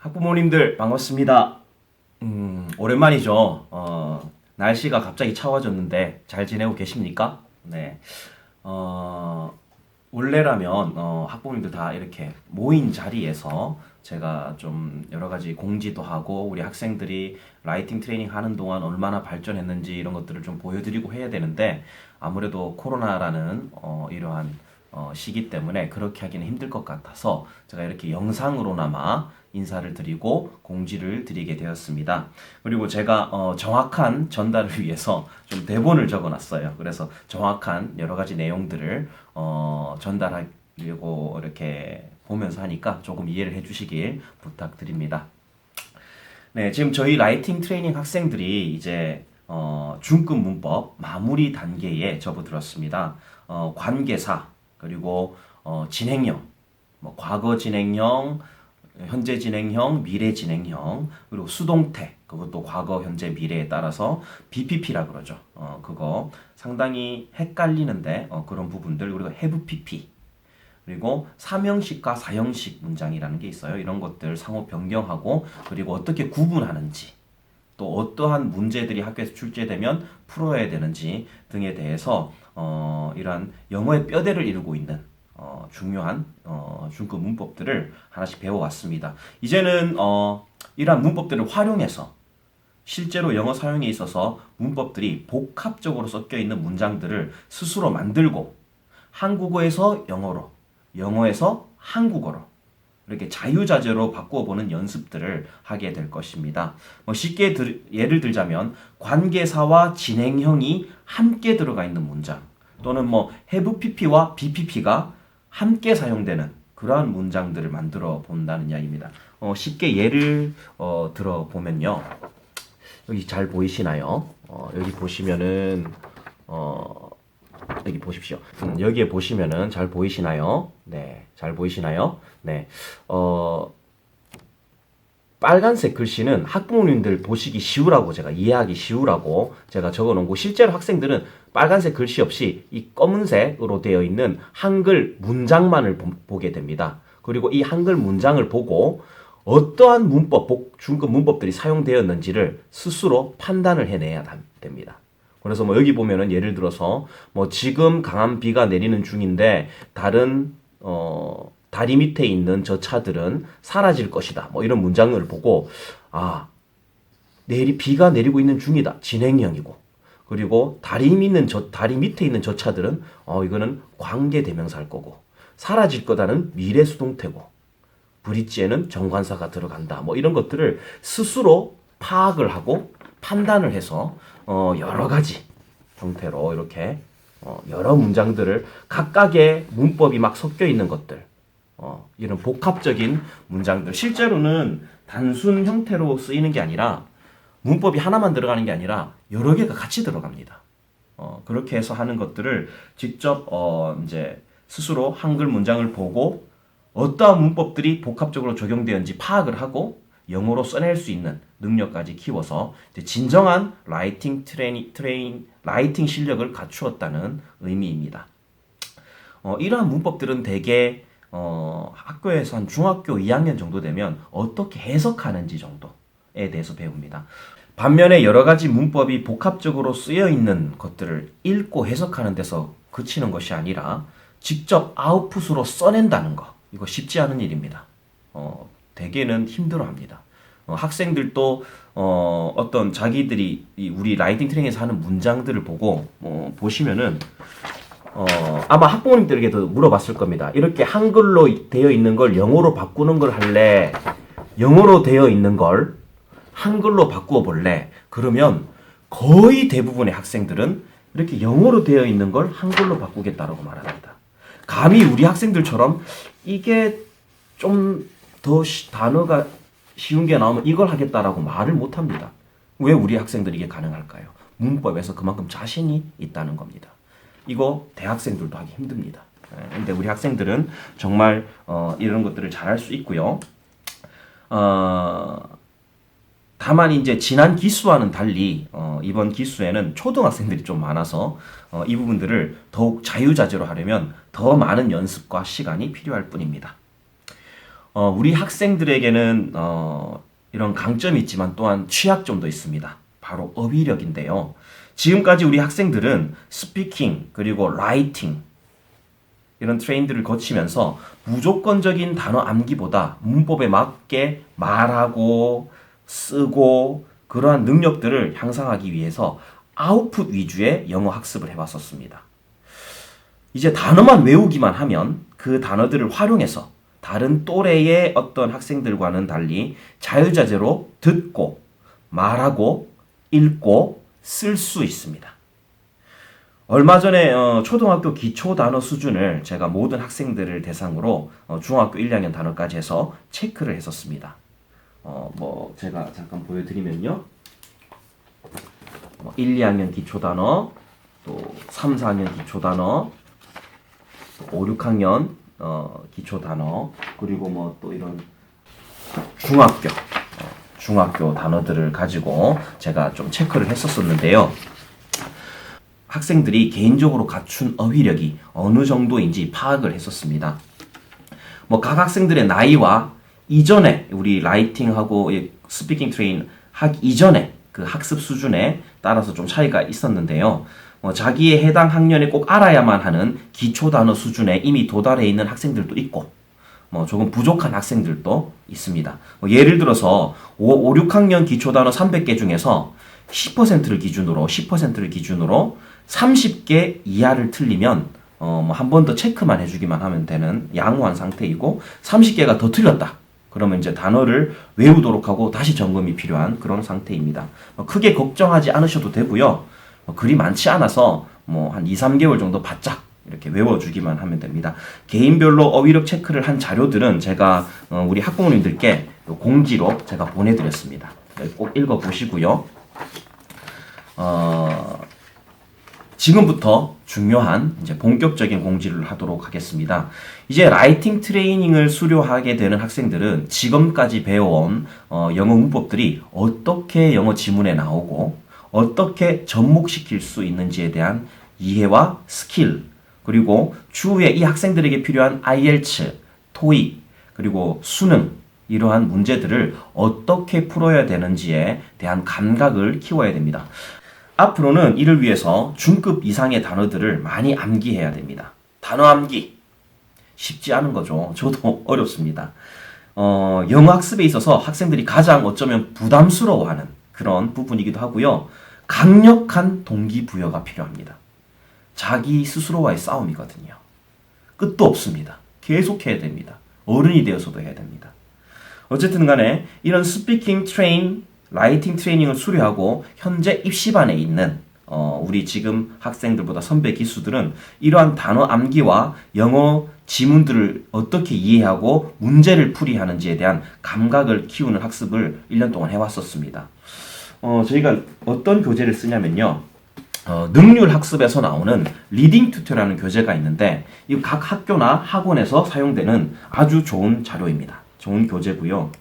학부모님들 반갑습니다. 오랜만이죠. 날씨가 갑자기 차워졌는데 잘 지내고 계십니까? 네. 어, 원래라면 학부모님들 다 이렇게 모인 자리에서 제가 좀 여러 가지 공지도 하고 우리 학생들이 라이팅 트레이닝 하는 동안 얼마나 발전했는지 이런 것들을 좀 보여드리고 해야 되는데 아무래도 코로나라는 이러한 시기 때문에 그렇게 하기는 힘들 것 같아서 제가 이렇게 영상으로나마 인사를 드리고 공지를 드리게 되었습니다. 그리고 제가 정확한 전달을 위해서 좀 대본을 적어놨어요. 그래서 정확한 여러 가지 내용들을 전달하려고 이렇게 보면서 하니까 조금 이해를 해주시길 부탁드립니다. 네, 지금 저희 라이팅 트레이닝 학생들이 이제 중급 문법 마무리 단계에 접어들었습니다. 관계사 그리고 진행형, 뭐 과거 진행형, 현재 진행형, 미래 진행형, 그리고 수동태, 그것도 과거, 현재, 미래에 따라서 BPP라 그러죠. 그거 상당히 헷갈리는데 그런 부분들, 그리고 have PP, 그리고 3형식과 4형식 문장이라는 게 있어요. 이런 것들 상호 변경하고 그리고 어떻게 구분하는지 또 어떠한 문제들이 학교에서 출제되면 풀어야 되는지 등에 대해서 이러한 영어의 뼈대를 이루고 있는 중요한 중급 문법들을 하나씩 배워왔습니다. 이제는 이러한 문법들을 활용해서 실제로 영어 사용에 있어서 문법들이 복합적으로 섞여 있는 문장들을 스스로 만들고 한국어에서 영어로, 영어에서 한국어로 이렇게 자유자재로 바꾸어보는 연습들을 하게 될 것입니다. 쉽게 예를 들자면 관계사와 진행형이 함께 들어가 있는 문장 또는 have pp와 bpp가 함께 사용되는 그러한 문장들을 만들어 본다는 이야기입니다. 쉽게 예를 들어보면요. 여기 잘 보이시나요? 여기 보시면은 여기 보십시오. 여기에 보시면은 잘 보이시나요? 네, 잘 보이시나요? 네, 빨간색 글씨는 학부모님들 보시기 쉬우라고 제가 이해하기 쉬우라고 제가 적어놓은 거 실제로 학생들은 빨간색 글씨 없이 이 검은색으로 되어 있는 한글 문장만을 보게 됩니다. 그리고 이 한글 문장을 보고 어떠한 문법, 중급 문법들이 사용되었는지를 스스로 판단을 해내야 됩니다. 그래서 여기 보면은 예를 들어서 지금 강한 비가 내리는 중인데 다른 다리 밑에 있는 저 차들은 사라질 것이다. 이런 문장을 보고 비가 내리고 있는 중이다. 진행형이고. 그리고 다리 밑에 있는 저 차들은 이거는 관계 대명사일 거고. 사라질 거다는 미래 수동태고. 브릿지에는 정관사가 들어간다. 이런 것들을 스스로 파악을 하고 판단을 해서 여러 가지 형태로 이렇게 여러 문장들을 각각의 문법이 막 섞여 있는 것들 이런 복합적인 문장들 실제로는 단순 형태로 쓰이는 게 아니라 문법이 하나만 들어가는 게 아니라 여러 개가 같이 들어갑니다. 그렇게 해서 하는 것들을 직접 이제 스스로 한글 문장을 보고 어떠한 문법들이 복합적으로 적용되었는지 파악을 하고 영어로 써낼 수 있는 능력까지 키워서 진정한 라이팅 라이팅 실력을 갖추었다는 의미입니다. 이러한 문법들은 대개 학교에서 한 중학교 2학년 정도 되면 어떻게 해석하는지 정도에 대해서 배웁니다. 반면에 여러 가지 문법이 복합적으로 쓰여 있는 것들을 읽고 해석하는 데서 그치는 것이 아니라 직접 아웃풋으로 써낸다는 거, 이거 쉽지 않은 일입니다. 대개는 힘들어합니다. 학생들도 어떤 자기들이 우리 라이팅 트레이닝에서 하는 문장들을 보고 보시면은 아마 학부모님들에게도 물어봤을 겁니다. 이렇게 한글로 되어 있는 걸 영어로 바꾸는 걸 할래? 영어로 되어 있는 걸 한글로 바꾸어 볼래? 그러면 거의 대부분의 학생들은 이렇게 영어로 되어 있는 걸 한글로 바꾸겠다라고 말합니다. 감히 우리 학생들처럼 이게 좀 더 단어가 쉬운 게 나오면 이걸 하겠다라고 말을 못합니다. 왜 우리 학생들이 이게 가능할까요? 문법에서 그만큼 자신이 있다는 겁니다. 이거 대학생들도 하기 힘듭니다. 근데 우리 학생들은 정말 이런 것들을 잘할 수 있고요. 다만 이제 지난 기수와는 달리 이번 기수에는 초등학생들이 좀 많아서 이 부분들을 더욱 자유자재로 하려면 더 많은 연습과 시간이 필요할 뿐입니다. 우리 학생들에게는 이런 강점이 있지만 또한 취약점도 있습니다. 바로 어휘력인데요. 지금까지 우리 학생들은 스피킹 그리고 라이팅 이런 트레이닝들을 거치면서 무조건적인 단어 암기보다 문법에 맞게 말하고 쓰고 그러한 능력들을 향상하기 위해서 아웃풋 위주의 영어 학습을 해왔었습니다. 이제 단어만 외우기만 하면 그 단어들을 활용해서 다른 또래의 어떤 학생들과는 달리 자유자재로 듣고 말하고 읽고 쓸 수 있습니다. 얼마 전에 초등학교 기초 단어 수준을 제가 모든 학생들을 대상으로 중학교 1, 2학년 단어까지 해서 체크를 했었습니다. 제가 잠깐 보여드리면요. 1, 2학년 기초 단어, 또 3, 4학년 기초 단어, 5, 6학년 기초 단어, 그리고 또 이런 중학교 단어들을 가지고 제가 좀 체크를 했었었는데요. 학생들이 개인적으로 갖춘 어휘력이 어느 정도인지 파악을 했었습니다. 각 학생들의 나이와 이전에 우리 라이팅하고 스피킹 트레인 하기 이전에 그 학습 수준에 따라서 좀 차이가 있었는데요. 자기의 해당 학년에 꼭 알아야만 하는 기초 단어 수준에 이미 도달해 있는 학생들도 있고 조금 부족한 학생들도 있습니다. 예를 들어서 5, 6학년 기초 단어 300개 중에서 10%를 기준으로 30개 이하를 틀리면 한 번 더 체크만 해주기만 하면 되는 양호한 상태이고 30개가 더 틀렸다. 그러면 이제 단어를 외우도록 하고 다시 점검이 필요한 그런 상태입니다. 크게 걱정하지 않으셔도 되고요. 그리 많지 않아서 한 2, 3개월 정도 바짝 이렇게 외워주기만 하면 됩니다. 개인별로 어휘력 체크를 한 자료들은 제가 우리 학부모님들께 공지로 제가 보내드렸습니다. 꼭 읽어보시고요. 지금부터 중요한 이제 본격적인 공지를 하도록 하겠습니다. 이제 라이팅 트레이닝을 수료하게 되는 학생들은 지금까지 배워온 영어 문법들이 어떻게 영어 지문에 나오고 어떻게 접목시킬 수 있는지에 대한 이해와 스킬, 그리고 추후에 이 학생들에게 필요한 IELTS, TOEIC, 그리고 수능 이러한 문제들을 어떻게 풀어야 되는지에 대한 감각을 키워야 됩니다. 앞으로는 이를 위해서 중급 이상의 단어들을 많이 암기해야 됩니다. 단어 암기 쉽지 않은 거죠. 저도 어렵습니다. 영어 학습에 있어서 학생들이 가장 어쩌면 부담스러워하는 그런 부분이기도 하고요. 강력한 동기부여가 필요합니다. 자기 스스로와의 싸움이거든요. 끝도 없습니다. 계속해야 됩니다. 어른이 되어서도 해야 됩니다. 어쨌든 간에 이런 스피킹 트레인, 라이팅 트레이닝을 수료하고 현재 입시반에 있는 우리 지금 학생들보다 선배 기수들은 이러한 단어 암기와 영어 지문들을 어떻게 이해하고 문제를 풀이하는지에 대한 감각을 키우는 학습을 1년 동안 해왔었습니다. 저희가 어떤 교재를 쓰냐면요. 능률 학습에서 나오는 리딩 튜터라는 교재가 있는데 이 각 학교나 학원에서 사용되는 아주 좋은 자료입니다. 좋은 교재고요.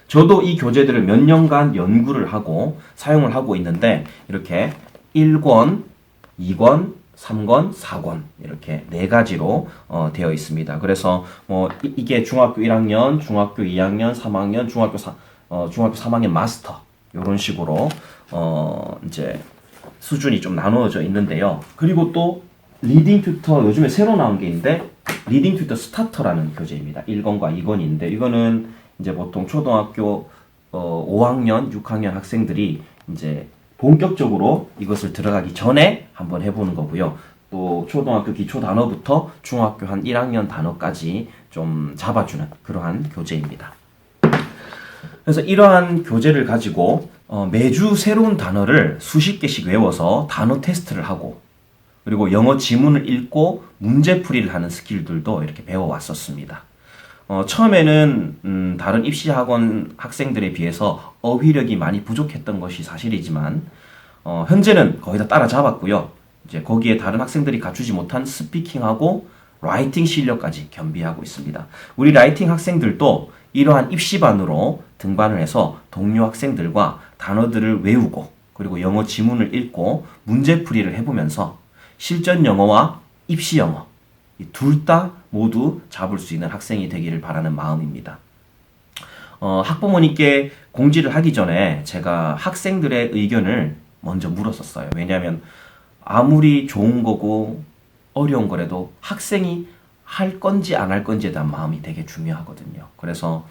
저도 이 교재들을 몇 년간 연구를 하고 사용을 하고 있는데 이렇게 1권, 2권, 3권, 4권 이렇게 4가지로 되어 있습니다. 그래서 이게 중학교 1학년, 중학교 2학년, 3학년, 중학교 3학년 마스터 이런 식으로 이제 수준이 좀 나누어져 있는데요. 그리고 또 리딩 튜터 요즘에 새로 나온 게 있는데 리딩 튜터 스타터라는 교재입니다. 1권과 2권인데 이거는 이제 보통 초등학교 5학년, 6학년 학생들이 이제 본격적으로 이것을 들어가기 전에 한번 해보는 거고요. 또 초등학교 기초 단어부터 중학교 한 1학년 단어까지 좀 잡아주는 그러한 교재입니다. 그래서 이러한 교재를 가지고 매주 새로운 단어를 수십 개씩 외워서 단어 테스트를 하고 그리고 영어 지문을 읽고 문제풀이를 하는 스킬들도 이렇게 배워왔었습니다. 처음에는 다른 입시학원 학생들에 비해서 어휘력이 많이 부족했던 것이 사실이지만 현재는 거의 다 따라잡았고요. 이제 거기에 다른 학생들이 갖추지 못한 스피킹하고 라이팅 실력까지 겸비하고 있습니다. 우리 라이팅 학생들도 이러한 입시반으로 등반을 해서 동료 학생들과 단어들을 외우고 그리고 영어 지문을 읽고 문제풀이를 해보면서 실전 영어와 입시 영어 둘 다 모두 잡을 수 있는 학생이 되기를 바라는 마음입니다. 학부모님께 공지를 하기 전에 제가 학생들의 의견을 먼저 물었었어요. 왜냐하면 아무리 좋은 거고 어려운 거라도 학생이 할 건지 안 할 건지에 대한 마음이 되게 중요하거든요. 그래서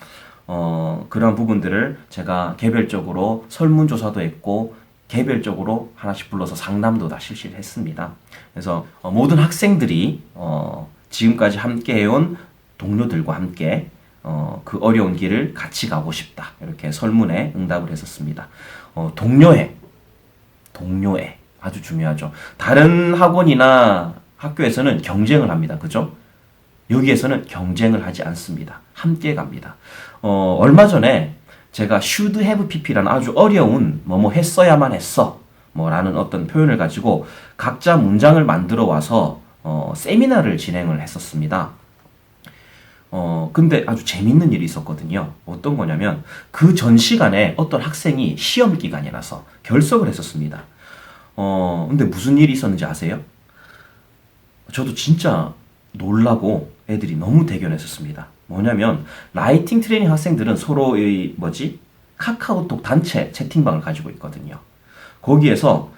그런 부분들을 제가 개별적으로 설문조사도 했고 개별적으로 하나씩 불러서 상담도 다 실시를 했습니다. 그래서 모든 학생들이 지금까지 함께 해온 동료들과 함께 그 어려운 길을 같이 가고 싶다. 이렇게 설문에 응답을 했었습니다. 동료애 아주 중요하죠. 다른 학원이나 학교에서는 경쟁을 합니다. 그죠? 여기에서는 경쟁을 하지 않습니다. 함께 갑니다. 얼마 전에 제가 should have pp라는 아주 어려운 뭐뭐 했어야만 했어 뭐라는 어떤 표현을 가지고 각자 문장을 만들어 와서 세미나를 진행을 했었습니다. 근데 아주 재밌는 일이 있었거든요. 어떤 거냐면 그 전 시간에 어떤 학생이 시험 기간이라서 결석을 했었습니다. 근데 무슨 일이 있었는지 아세요? 저도 진짜 놀라고 애들이 너무 대견했었습니다. 뭐냐면 라이팅 트레이닝 학생들은 서로의 카카오톡 단체 채팅방을 가지고 있거든요. 거기에서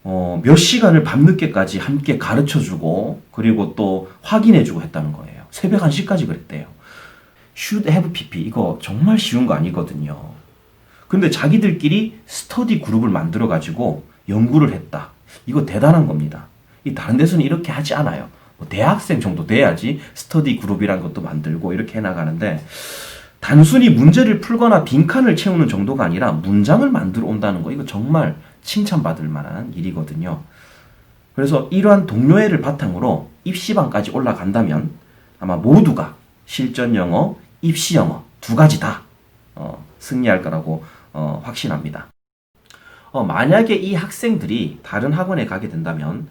몇 시간을 밤늦게까지 함께 가르쳐주고 그리고 또 확인해주고 했다는 거예요. 새벽 1시까지 그랬대요. should have pp 이거 정말 쉬운 거 아니거든요. 근데 자기들끼리 스터디 그룹을 만들어 가지고 연구를 했다. 이거 대단한 겁니다. 이 다른 데서는 이렇게 하지 않아요. 대학생 정도 돼야지 스터디 그룹이란 것도 만들고 이렇게 해나가는데 단순히 문제를 풀거나 빈칸을 채우는 정도가 아니라 문장을 만들어 온다는 거 이거 정말 칭찬받을 만한 일이거든요. 그래서 이러한 동료애를 바탕으로 입시반까지 올라간다면 아마 모두가 실전 영어, 입시 영어 두 가지 다 승리할 거라고 확신합니다. 만약에 이 학생들이 다른 학원에 가게 된다면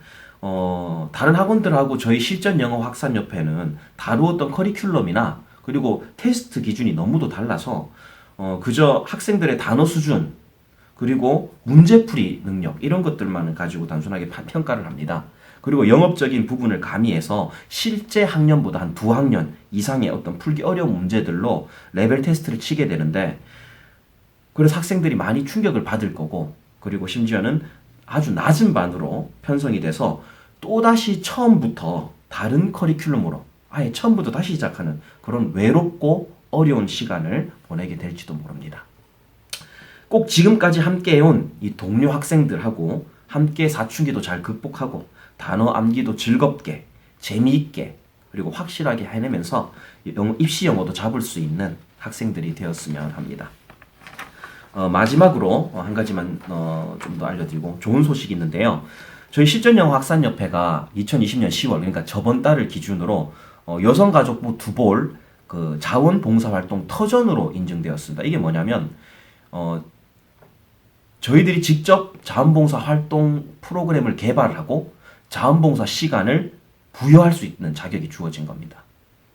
다른 학원들하고 저희 실전 영어 확산협회는 다루었던 커리큘럼이나 그리고 테스트 기준이 너무도 달라서 그저 학생들의 단어 수준 그리고 문제풀이 능력 이런 것들만 가지고 단순하게 평가를 합니다. 그리고 영업적인 부분을 가미해서 실제 학년보다 한 두 학년 이상의 어떤 풀기 어려운 문제들로 레벨 테스트를 치게 되는데 그래서 학생들이 많이 충격을 받을 거고 그리고 심지어는 아주 낮은 반으로 편성이 돼서 또다시 처음부터 다른 커리큘럼으로 아예 처음부터 다시 시작하는 그런 외롭고 어려운 시간을 보내게 될지도 모릅니다. 꼭 지금까지 함께 해온 이 동료 학생들하고 함께 사춘기도 잘 극복하고 단어 암기도 즐겁게 재미있게 그리고 확실하게 해내면서 입시 영어도 잡을 수 있는 학생들이 되었으면 합니다. 마지막으로 한 가지만 좀 더 알려드리고 좋은 소식이 있는데요. 저희 실전영어 확산협회가 2020년 10월 그러니까 저번 달을 기준으로 여성가족부 두볼 그 자원봉사활동 터전으로 인증되었습니다. 이게 뭐냐면 저희들이 직접 자원봉사활동 프로그램을 개발하고 자원봉사 시간을 부여할 수 있는 자격이 주어진 겁니다.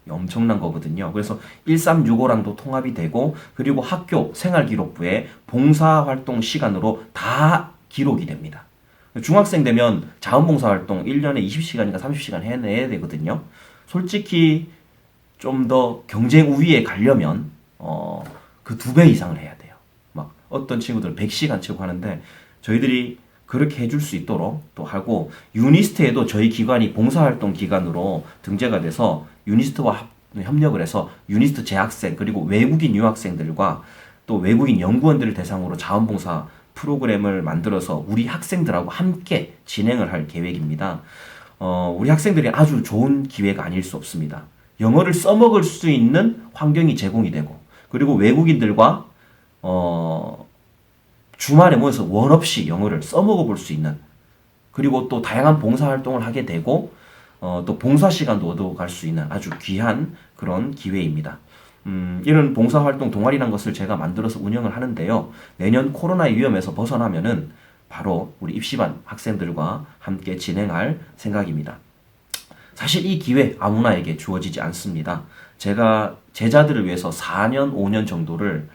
엄청난 거거든요. 그래서 1365랑도 통합이 되고 그리고 학교 생활기록부에 봉사활동 시간으로 다 기록이 됩니다. 중학생 되면 자원봉사활동 1년에 20시간인가 30시간 해내야 되거든요. 솔직히 좀 더 경쟁 우위에 가려면 그 2배 이상을 해야 돼요. 막 어떤 친구들은 100시간 채우고 하는데 저희들이 그렇게 해줄 수 있도록 또 하고 유니스트에도 저희 기관이 봉사활동 기관으로 등재가 돼서 유니스트와 협력을 해서 유니스트 재학생 그리고 외국인 유학생들과 또 외국인 연구원들을 대상으로 자원봉사 프로그램을 만들어서 우리 학생들하고 함께 진행을 할 계획입니다. 우리 학생들이 아주 좋은 기회가 아닐 수 없습니다. 영어를 써먹을 수 있는 환경이 제공이 되고 그리고 외국인들과 주말에 모여서 원 없이 영어를 써먹어 볼 수 있는 그리고 또 다양한 봉사활동을 하게 되고 또 봉사 시간도 얻어갈 수 있는 아주 귀한 그런 기회입니다. 이런 봉사활동 동아리라는 것을 제가 만들어서 운영을 하는데요. 내년 코로나의 위험에서 벗어나면은 바로 우리 입시반 학생들과 함께 진행할 생각입니다. 사실 이 기회 아무나에게 주어지지 않습니다. 제가 제자들을 위해서 4년, 5년 정도를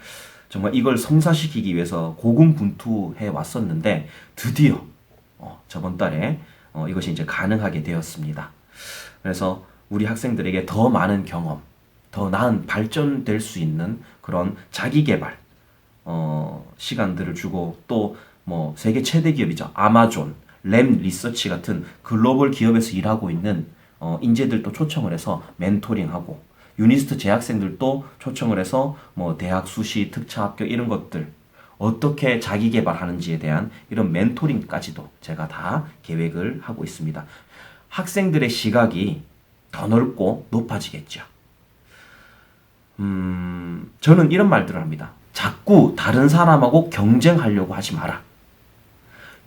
정말 이걸 성사시키기 위해서 고군분투해 왔었는데 드디어 저번 달에 이것이 이제 가능하게 되었습니다. 그래서 우리 학생들에게 더 많은 경험, 더 나은 발전될 수 있는 그런 자기 개발 시간들을 주고, 또 뭐 세계 최대 기업이죠. 아마존, 램 리서치 같은 글로벌 기업에서 일하고 있는 인재들도 초청을 해서 멘토링하고, 유니스트 재학생들도 초청을 해서 뭐 대학 수시, 특차 합격 이런 것들 어떻게 자기 개발하는지에 대한 이런 멘토링까지도 제가 다 계획을 하고 있습니다. 학생들의 시각이 더 넓고 높아지겠죠. 저는 이런 말들을 합니다. 자꾸 다른 사람하고 경쟁하려고 하지 마라.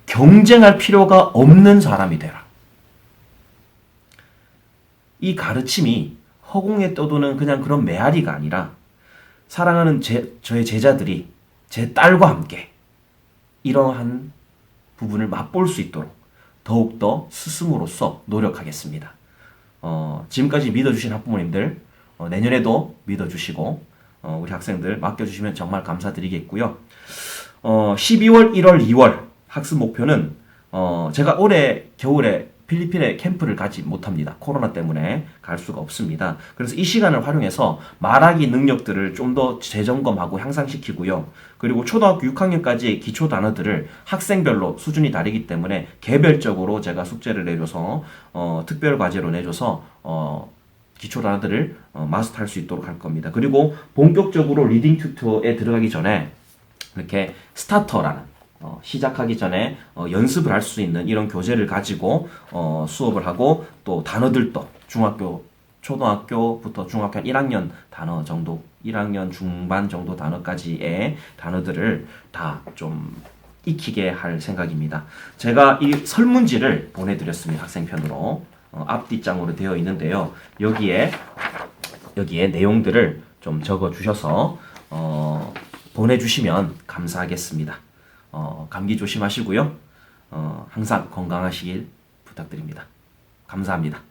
경쟁할 필요가 없는 사람이 되라. 이 가르침이 허공에 떠도는 그냥 그런 메아리가 아니라, 사랑하는 저의 제자들이 제 딸과 함께 이러한 부분을 맛볼 수 있도록 더욱더 스승으로서 노력하겠습니다. 지금까지 믿어주신 학부모님들, 내년에도 믿어주시고 우리 학생들 맡겨주시면 정말 감사드리겠고요. 12월, 1월, 2월 학습 목표는 제가 올해 겨울에 필리핀에 캠프를 가지 못합니다. 코로나 때문에 갈 수가 없습니다. 그래서 이 시간을 활용해서 말하기 능력들을 좀 더 재점검하고 향상시키고요. 그리고 초등학교 6학년까지의 기초 단어들을 학생별로 수준이 다르기 때문에 개별적으로 제가 숙제를 내줘서 특별 과제로 내줘서 기초 단어들을 마스터할 수 있도록 할 겁니다. 그리고 본격적으로 리딩 튜터에 들어가기 전에 이렇게 스타터라는 시작하기 전에 연습을 할 수 있는 이런 교재를 가지고 수업을 하고, 또 단어들도 초등학교부터 중학교 1학년 단어 정도, 1학년 중반 정도 단어까지의 단어들을 다 좀 익히게 할 생각입니다. 제가 이 설문지를 보내드렸습니다. 학생편으로 앞뒷장으로 되어 있는데요. 여기에 내용들을 좀 적어 주셔서 보내주시면 감사하겠습니다. 감기 조심하시고요. 항상 건강하시길 부탁드립니다. 감사합니다.